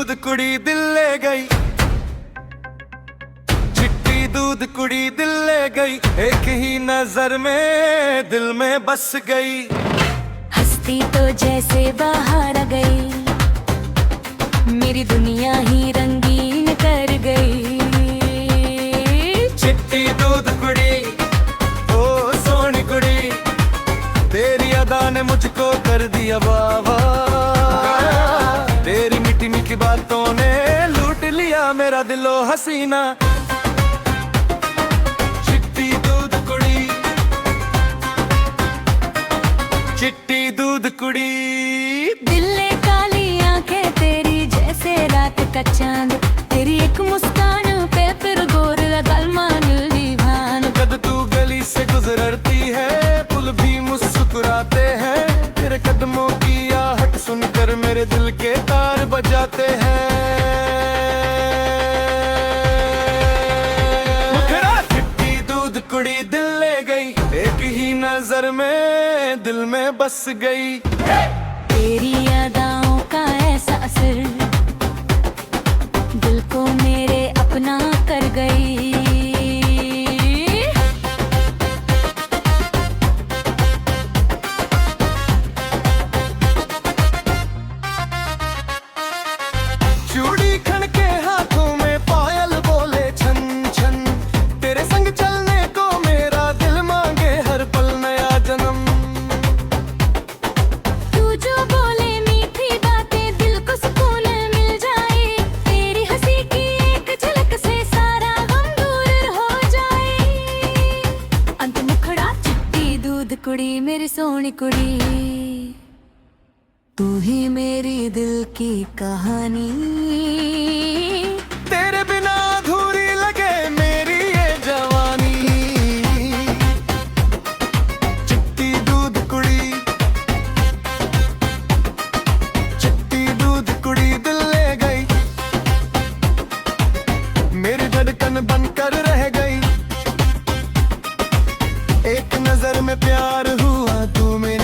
दूध कुड़ी दिल ले गई, चिट्टी दूध कुड़ी दिल ले गई, एक ही नजर में दिल में बस गई। हंसती तो जैसे बाहर आ गई, मेरी दुनिया ही रंगीन कर गई। चिट्टी दूध कुड़ी ओ सोनी कुड़ी, तेरी अदा ने मुझको कर दिया बाबा, तेरी मीठी मीठी बातों ने लूट लिया मेरा दिलो हसीना। चिट्टी दूध कुड़ी, चिट्टी दूध कुड़ी। दिल ने काली आंखें तेरी जैसे रात का चांद, तेरी एक मुस्कान पे फिर गोर गल मान ली भान। जब तू गली से गुजरती है पुल भी मुस्कुराते हैं, तेरे कदमों की आहट सुनकर मेरे दिल के तार बजाते हैं। मुखड़ा चिट्टी दूध कुड़ी दिल ले गई, एक ही नजर में दिल में बस गई। तेरी अदाओं का ऐसा असर दिल को मेरे अपना कर गई। चूड़ी खनके हाथों में पायल बोले छन छन, तेरे संग चलने को मेरा दिल मांगे हर पल नया जन्म। तू जो बोले मीठी बातें दिल को सुकून मिल जाए, तेरी हंसी की एक झलक से सारा गम दूर हो जाए। अंत मुखड़ा चिट्टी दूध कुड़ी मेरी सोनी कुड़ी, तू ही मेरी दिल की कहानी। तेरे बिना अधूरी लगे मेरी ये जवानी। चिट्टी दूध कुड़ी, चिट्टी दूध कुड़ी दिल ले गई, मेरी धड़कन बनकर रह गई। एक नजर में प्यार हुआ तू मेरी